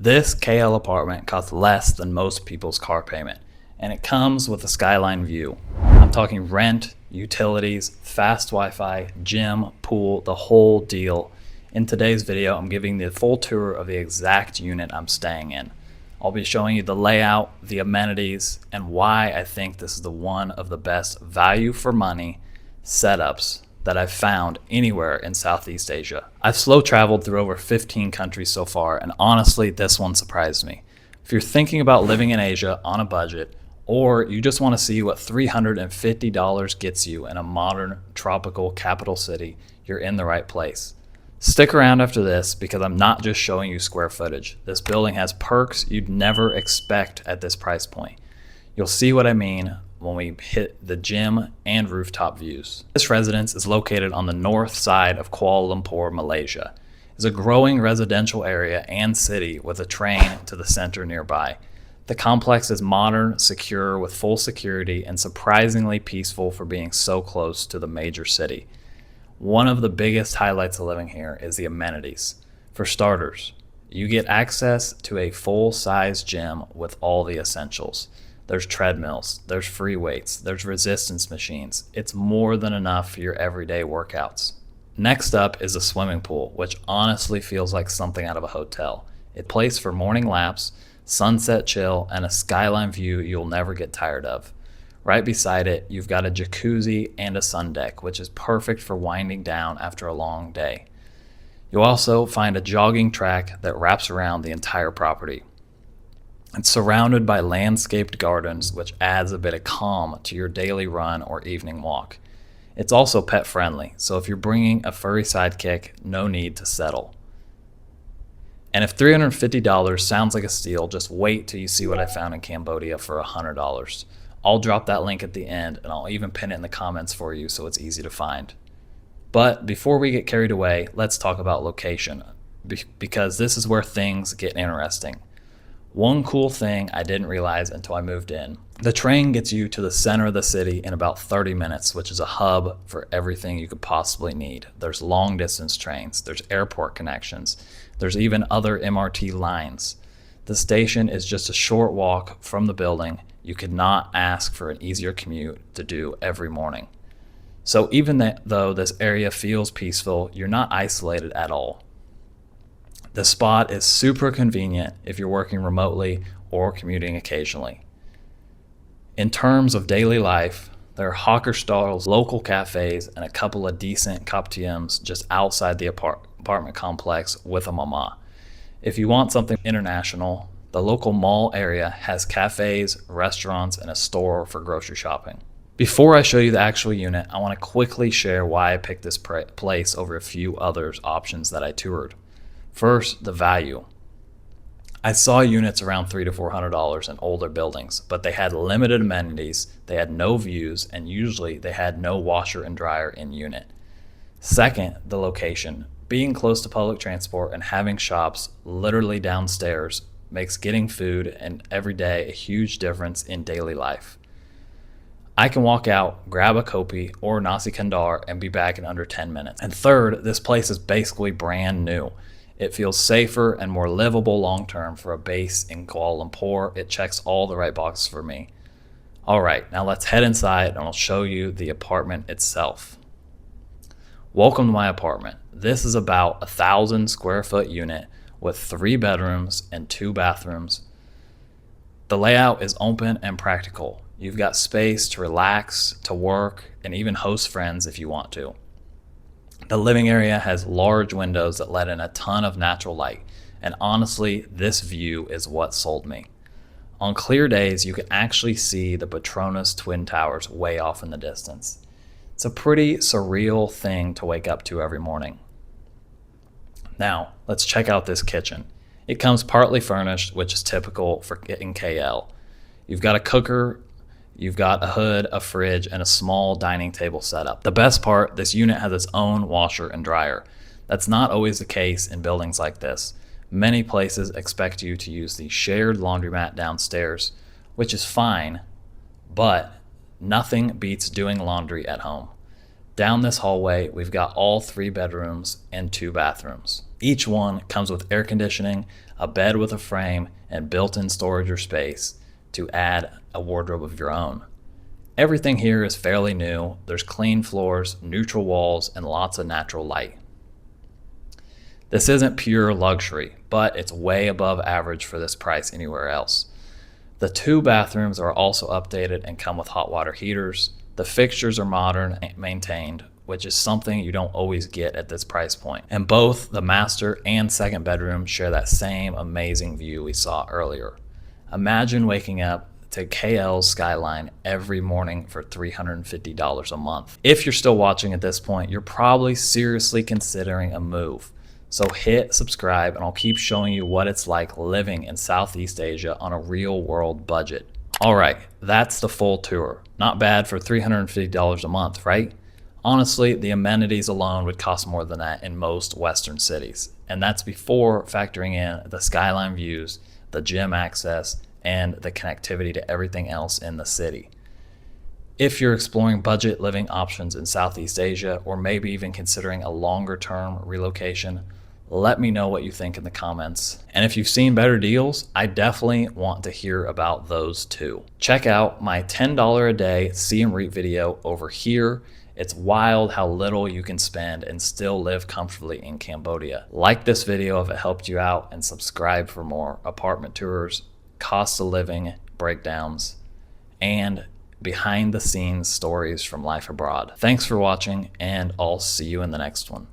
This KL apartment costs less than most people's car payment, and it comes with a skyline view. I'm talking rent, utilities, fast Wi-Fi, gym, pool, the whole deal. In today's video, I'm giving the full tour of the exact unit I'm staying in. I'll be showing you the layout, the amenities, and why I think this is one of the best value for money setups that I've found anywhere in Southeast Asia. I've slow traveled through over 15 countries so far, and honestly, this one surprised me. If you're thinking about living in Asia on a budget, or you just want to see what $350 gets you in a modern tropical capital city, you're in the right place. Stick around after this because I'm not just showing you square footage. This building has perks you'd never expect at this price point. You'll see what I mean when we hit the gym and rooftop views. This residence is located on the north side of Kuala Lumpur, Malaysia. It's a growing residential area and city with a train to the center nearby. The complex is modern, secure, with full security, and surprisingly peaceful for being so close to the major city. One of the biggest highlights of living here is the amenities. For starters, you get access to a full-size gym with all the essentials. There's treadmills, there's free weights, there's resistance machines. It's more than enough for your everyday workouts. Next up is a swimming pool, which honestly feels like something out of a hotel. It's a place for morning laps, sunset chill, and a skyline view you'll never get tired of. Right beside it, you've got a jacuzzi and a sun deck, which is perfect for winding down after a long day. You'll also find a jogging track that wraps around the entire property. It's surrounded by landscaped gardens, which adds a bit of calm to your daily run or evening walk. It's also pet friendly, so if you're bringing a furry sidekick, no need to settle. And if $350 sounds like a steal, just wait till you see what I found in Cambodia for $100. I'll drop that link at the end, and I'll even pin it in the comments for you so it's easy to find. But before we get carried away, let's talk about location, because this is where things get interesting. One cool thing I didn't realize until I moved in. The train gets you to the center of the city in about 30 minutes, which is a hub for everything you could possibly need. There's long distance trains, there's airport connections, there's even other MRT lines. The station is just a short walk from the building. You could not ask for an easier commute to do every morning. So even though this area feels peaceful, you're not isolated at all. The spot is super convenient if you're working remotely or commuting occasionally. In terms of daily life, there are hawker stalls, local cafes, and a couple of decent koptiums just outside the apartment complex with a mama. If you want something international, the local mall area has cafes, restaurants, and a store for grocery shopping. Before I show you the actual unit, I want to quickly share why I picked this place over a few other options that I toured. First, the value. I saw units around $300 to $400 in older buildings, but they had limited amenities, they had no views, and usually they had no washer and dryer in unit. Second, the location. Being close to public transport and having shops literally downstairs makes getting food and every day a huge difference in daily life. I can walk out, grab a kopi or nasi kandar, and be back in under 10 minutes. And third, this place is basically brand new. It feels safer and more livable long-term for a base in Kuala Lumpur. It checks all the right boxes for me. All right, now let's head inside and I'll show you the apartment itself. Welcome to my apartment. This is about 1,000 square foot unit with 3 bedrooms and 2 bathrooms. The layout is open and practical. You've got space to relax, to work, and even host friends if you want to. The living area has large windows that let in a ton of natural light, and honestly, this view is what sold me. On clear days, you can actually see the Petronas Twin Towers way off in the distance. It's a pretty surreal thing to wake up to every morning. Now, let's check out this kitchen. It comes partly furnished, which is typical for in KL. You've got a cooker, you've got a hood, a fridge, and a small dining table setup. The best part, this unit has its own washer and dryer. That's not always the case in buildings like this. Many places expect you to use the shared laundromat downstairs, which is fine, but nothing beats doing laundry at home. Down this hallway, we've got all 3 bedrooms and 2 bathrooms. Each one comes with air conditioning, a bed with a frame, and built-in storage or space to add a wardrobe of your own. Everything here is fairly new. There's clean floors, neutral walls, and lots of natural light. This isn't pure luxury, but it's way above average for this price anywhere else. The 2 bathrooms are also updated and come with hot water heaters. The fixtures are modern and maintained, which is something you don't always get at this price point. And both the master and second bedroom share that same amazing view we saw earlier. Imagine waking up to KL's skyline every morning for $350 a month. If you're still watching at this point, you're probably seriously considering a move. So hit subscribe and I'll keep showing you what it's like living in Southeast Asia on a real world budget. All right, that's the full tour. Not bad for $350 a month, right? Honestly, the amenities alone would cost more than that in most Western cities. And that's before factoring in the skyline views, the gym access, and the connectivity to everything else in the city. If you're exploring budget living options in Southeast Asia, or maybe even considering a longer term relocation, let me know what you think in the comments. And if you've seen better deals, I definitely want to hear about those too. Check out my $10 a day Siem Reap video over here. It's wild how little you can spend and still live comfortably in Cambodia. Like this video if it helped you out, and subscribe for more apartment tours, cost of living breakdowns, and behind the scenes stories from life abroad. Thanks for watching, and I'll see you in the next one.